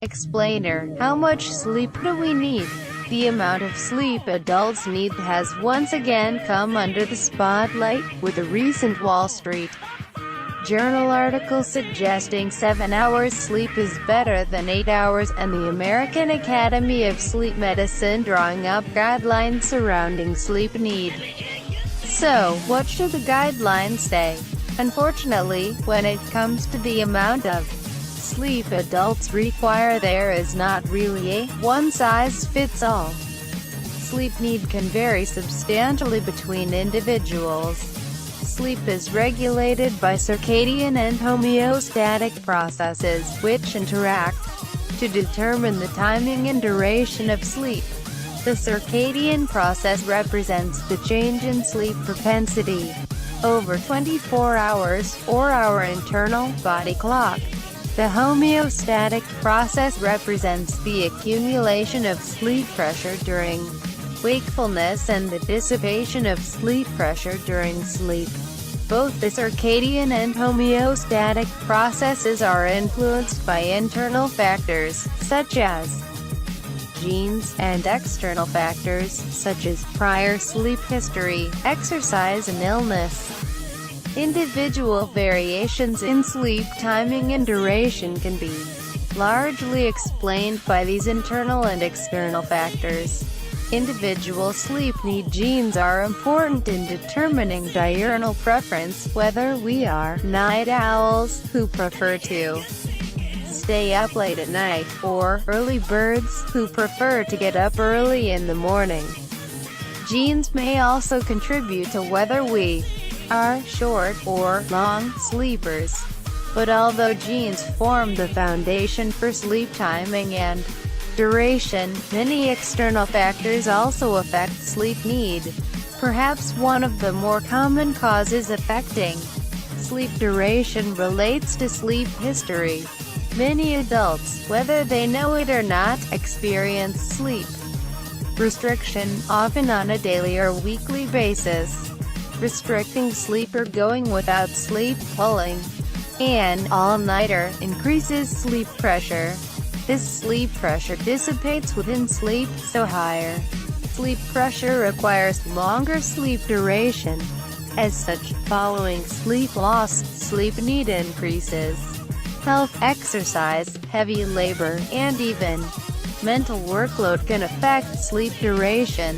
Explainer: how much sleep do we need? The amount of sleep adults need has once again come under the spotlight, with a recent Wall Street Journal article suggesting 7 hours sleep is better than 8 hours, and the American Academy of Sleep Medicine drawing up guidelines surrounding sleep need. So, what should the guidelines say? Unfortunately, when it comes to the amount of sleep adults require, there is not really a one-size-fits-all. Sleep need can vary substantially between individuals. Sleep is regulated by circadian and homeostatic processes, which interact to determine the timing and duration of sleep. The circadian process represents the change in sleep propensity over 24 hours, or our internal body clock. The homeostatic process represents the accumulation of sleep pressure during wakefulness and the dissipation of sleep pressure during sleep. Both the circadian and homeostatic processes are influenced by internal factors, such as genes, and external factors, such as prior sleep history, exercise and illness. Individual variations in sleep timing and duration can be largely explained by these internal and external factors. Individual sleep need genes are important in determining diurnal preference, whether we are night owls, who prefer to stay up late at night, or early birds, who prefer to get up early in the morning. Genes may also contribute to whether we are short or long sleepers. But although genes form the foundation for sleep timing and duration, many external factors also affect sleep need. Perhaps one of the more common causes affecting sleep duration relates to sleep history. Many adults, whether they know it or not, experience sleep restriction, often on a daily or weekly basis. Restricting sleep or going without sleep, pulling an all-nighter, increases sleep pressure. This sleep pressure dissipates within sleep, so higher sleep pressure requires longer sleep duration. As such, following sleep loss, sleep need increases. Health, exercise, heavy labor, and even mental workload can affect sleep duration.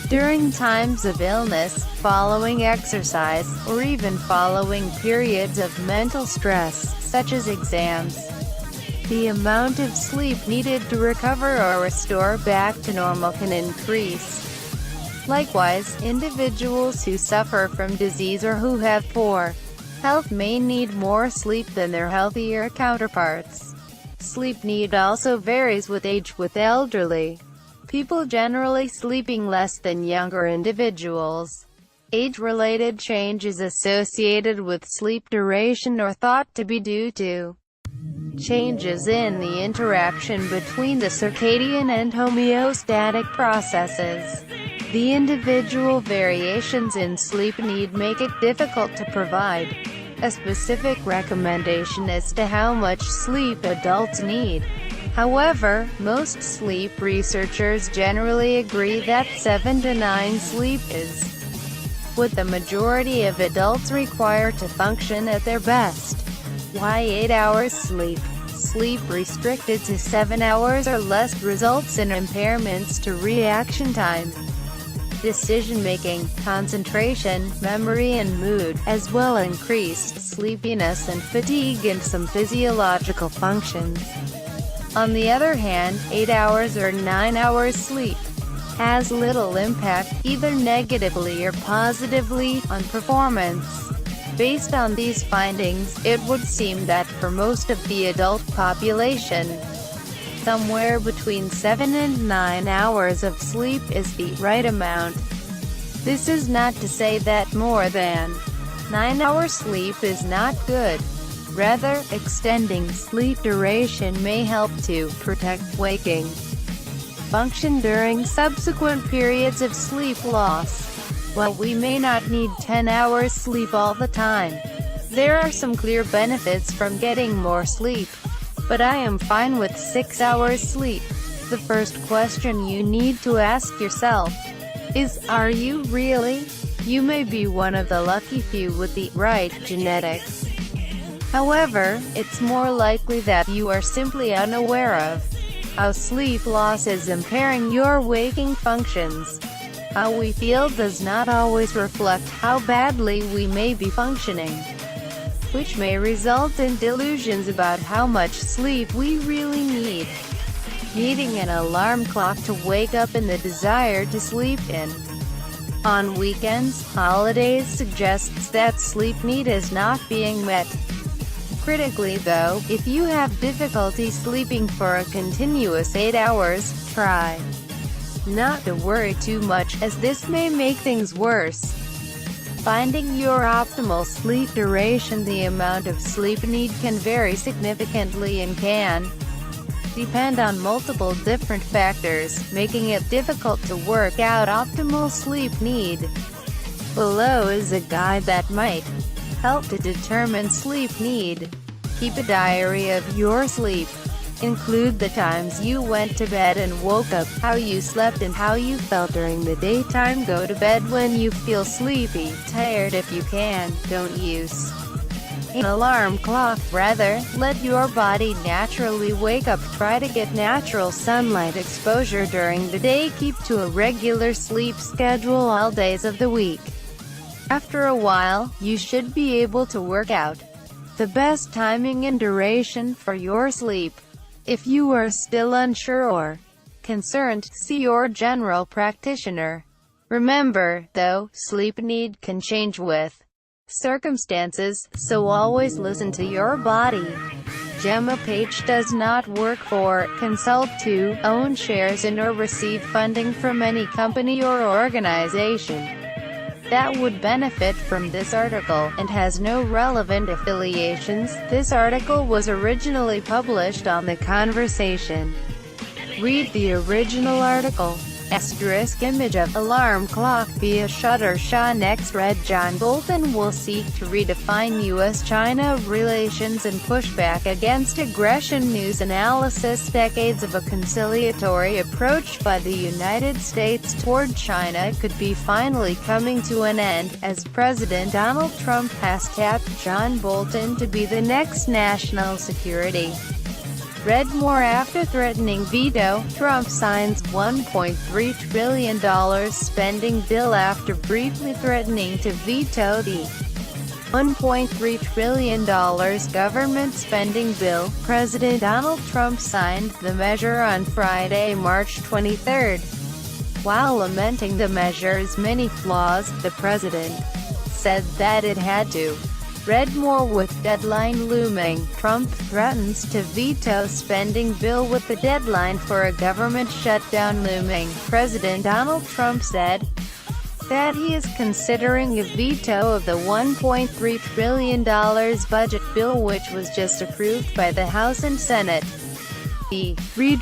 During times of illness, following exercise, or even following periods of mental stress, such as exams, the amount of sleep needed to recover or restore back to normal can increase. Likewise, individuals who suffer from disease or who have poor health may need more sleep than their healthier counterparts. Sleep need also varies with age, with elderly people generally sleeping less than younger individuals. Age-related changes associated with sleep duration are thought to be due to changes in the interaction between the circadian and homeostatic processes. The individual variations in sleep need make it difficult to provide a specific recommendation as to how much sleep adults need. However, most sleep researchers generally agree that 7 to 9 sleep is what the majority of adults require to function at their best. Why 8 hours sleep? Sleep restricted to 7 hours or less results in impairments to reaction time, decision-making, concentration, memory and mood, as well as increased sleepiness and fatigue and some physiological functions. On the other hand, 8 hours or 9 hours sleep has little impact, either negatively or positively, on performance. Based on these findings, it would seem that for most of the adult population, somewhere between 7 and 9 hours of sleep is the right amount. This is not to say that more than 9 hours sleep is not good. Rather, extending sleep duration may help to protect waking function during subsequent periods of sleep loss. While we may not need 10 hours sleep all the time, there are some clear benefits from getting more sleep. but I am fine with 6 hours sleep. The first question you need to ask yourself is, are you really? You may be one of the lucky few with the right genetics. However, it's more likely that you are simply unaware of how sleep loss is impairing your waking functions. How we feel does not always reflect how badly we may be functioning, which may result in delusions about how much sleep we really need. Needing an alarm clock to wake up and the desire to sleep in on weekends, holidays suggests that sleep need is not being met. Critically though, if you have difficulty sleeping for a continuous 8 hours, try not to worry too much, as this may make things worse. Finding your optimal sleep duration. The amount of sleep need can vary significantly and can depend on multiple different factors, making it difficult to work out optimal sleep need. Below is a guide that might help to determine sleep need. Keep a diary of your sleep. Include the times you went to bed and woke up, how you slept and how you felt during the daytime. Go to bed when you feel sleepy, tired if you can. Don't use an alarm clock. Rather, let your body naturally wake up. Try to get natural sunlight exposure during the day. Keep to a regular sleep schedule all days of the week. After a while, you should be able to work out the best timing and duration for your sleep. If you are still unsure or concerned, see your general practitioner. Remember, though, sleep need can change with circumstances, so always listen to your body. Gemma Page does not work for, consult to, own shares in or receive funding from any company or organization that would benefit from this article, and has no relevant affiliations. This article was originally published on The Conversation. Read the original article. Asterisk image of alarm clock via Shutterstock. Next read, John Bolton will seek to redefine U.S.-China relations and push back against aggression. News analysis. Decades of a conciliatory approach by the United States toward China could be finally coming to an end, as President Donald Trump has tapped John Bolton to be the next national security. Read more. After threatening veto, Trump signs $1.3 trillion spending bill. After briefly threatening to veto the $1.3 trillion government spending bill, President Donald Trump signed the measure on Friday, March 23. While lamenting the measure's many flaws, the president said that it had to. Read more. With deadline looming, Trump threatens to veto spending bill. With the deadline for a government shutdown looming, President Donald Trump said that he is considering a veto of the $1.3 trillion budget bill, which was just approved by the House and Senate. Read